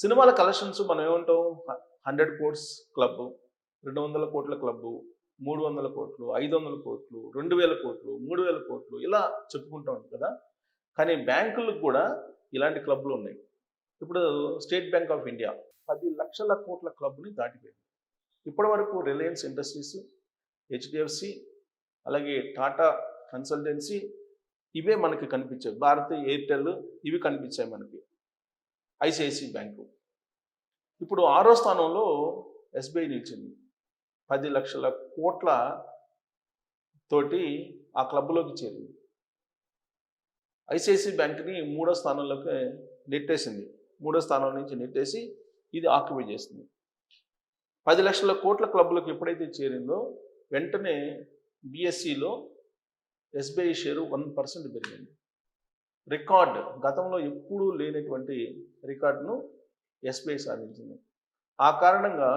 సినిమాల కలెక్షన్స్ మనం ఏమంటాం 100 కోట్స్ క్లబ్, 200 కోట్ల క్లబ్, 300 కోట్లు, 500 కోట్లు, 2000 కోట్లు, 3000 కోట్లు ఇలా చెప్పుకుంటూ ఉంటాం కదా. కానీ బ్యాంకులకు కూడా ఇలాంటి క్లబ్లు ఉన్నాయి. ఇప్పుడు స్టేట్ బ్యాంక్ ఆఫ్ ఇండియా 10 లక్షల కోట్ల క్లబ్ని దాటిపోయింది. ఇప్పటి వరకు రిలయన్స్ ఇండస్ట్రీస్, హెచ్డిఎఫ్సి, అలాగే టాటా కన్సల్టెన్సీ ఇవే మనకి కనిపించాయి. భారతి ఎయిర్టెల్ ఇవి కనిపించాయి మనకి. ఐసిఐసిఐ బ్యాంకు ఇప్పుడు 6వ స్థానంలో ఎస్బీఐ నిలిచింది. 10 లక్షల కోట్ల తోటి ఆ క్లబ్లోకి చేరింది. ఐసిఐసిఐ బ్యాంక్ని 3వ స్థానంలోకి నెట్టేసింది. 3వ స్థానం నుంచి నెట్టేసి ఇది ఆక్యుపై చేస్తుంది. 10 లక్షల కోట్ల క్లబ్లోకి ఎప్పుడైతే చేరిందో వెంటనే బిఎస్సిలో ఎస్బీఐ షేరు 1% పెరిగింది. రికార్డ్ గతంలో ఎప్పుడూ లేనటువంటి రికార్డును ఎస్బీఐ సాధించింది. ఆ కారణంగా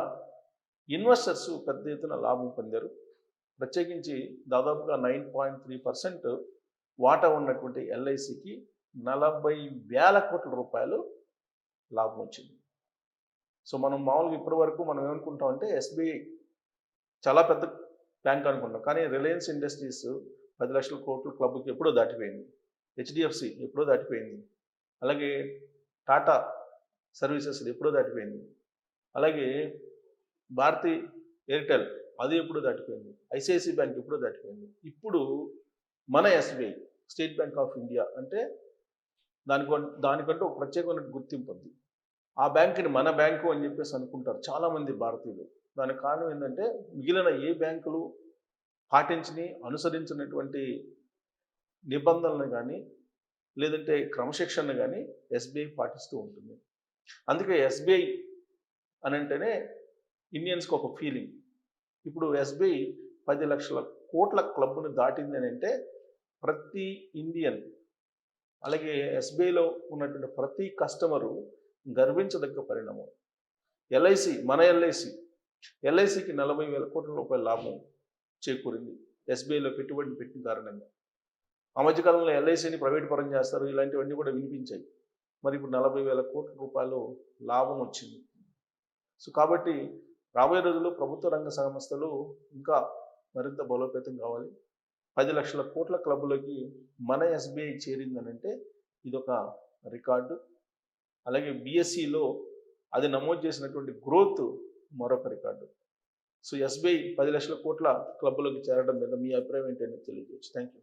ఇన్వెస్టర్స్ పెద్ద ఎత్తున లాభం పొందారు. ప్రత్యేకించి దాదాపుగా 9.3% వాటా ఉన్నటువంటి ఎల్ఐసికి 40,000 కోట్ల రూపాయలు లాభం వచ్చింది. సో మనం మామూలుగా ఇప్పటి వరకు మనం ఏమనుకుంటామంటే ఎస్బీఐ చాలా పెద్ద బ్యాంక్ అనుకుంటాం. కానీ రిలయన్స్ ఇండస్ట్రీస్ 10 లక్షల కోట్ల క్లబ్కి ఎప్పుడో దాటిపోయింది. హెచ్డిఎఫ్సి ఎప్పుడో దాటిపోయింది. అలాగే టాటా సర్వీసెస్ ఎప్పుడో దాటిపోయింది. అలాగే భారతి ఎయిర్టెల్ అది ఎప్పుడో దాటిపోయింది. ఐసిఐసిఐ బ్యాంక్ ఎప్పుడో దాటిపోయింది. ఇప్పుడు మన SBI state bank of India అంటే దానికంటూ ఒక ప్రత్యేకమైన గుర్తింపు ఉంది. ఆ బ్యాంకుని మన బ్యాంకు అని చెప్పేసి అనుకుంటారు చాలామంది భారతీయులు. దానికి కారణం ఏంటంటే మిగిలిన ఏ బ్యాంకులు అనుసరించినటువంటి నిబంధనలు కానీ లేదంటే క్రమశిక్షణ కానీ ఎస్బీఐ పాటిస్తూ ఉంటుంది. అందుకే ఎస్బీఐ అని అంటేనే ఇండియన్స్కి ఒక ఫీలింగ్. ఇప్పుడు ఎస్బీఐ 10 లక్షల కోట్ల క్లబ్ను దాటింది అని అంటే ప్రతి ఇండియన్ అలాగే ఎస్బీఐలో ఉన్నటువంటి ప్రతి కస్టమరు గర్వించదగ్గ పరిణామం. ఎల్ఐసి మన ఎల్ఐసికి 40,000 కోట్ల రూపాయల లాభం చేకూరింది ఎస్బీఐలో పెట్టుబడిని పెట్టిన కారణంగా. ఆ మధ్యకాలంలో ఎల్ఐసిని ప్రైవేట్ పరం చేస్తారు, ఇలాంటివన్నీ కూడా వినిపించాయి. మరి ఇప్పుడు 40,000 కోట్ల రూపాయలు లాభం వచ్చింది. సో కాబట్టి రాబోయే రోజుల్లో ప్రభుత్వ రంగ సంస్థలు ఇంకా మరింత బలోపేతం కావాలి. 10 లక్షల కోట్ల క్లబ్లోకి మన ఎస్బీఐ చేరిందనంటే ఇదొక రికార్డు. అలాగే బిఎస్సిలో అది నమోదు చేసినటువంటి గ్రోత్ మరొక రికార్డు. సో ఎస్బీఐ 10 లక్షల కోట్ల క్లబ్లోకి చేరడం మీద మీ అభిప్రాయం ఏంటనేది తెలియజేయచ్చు. Thank you.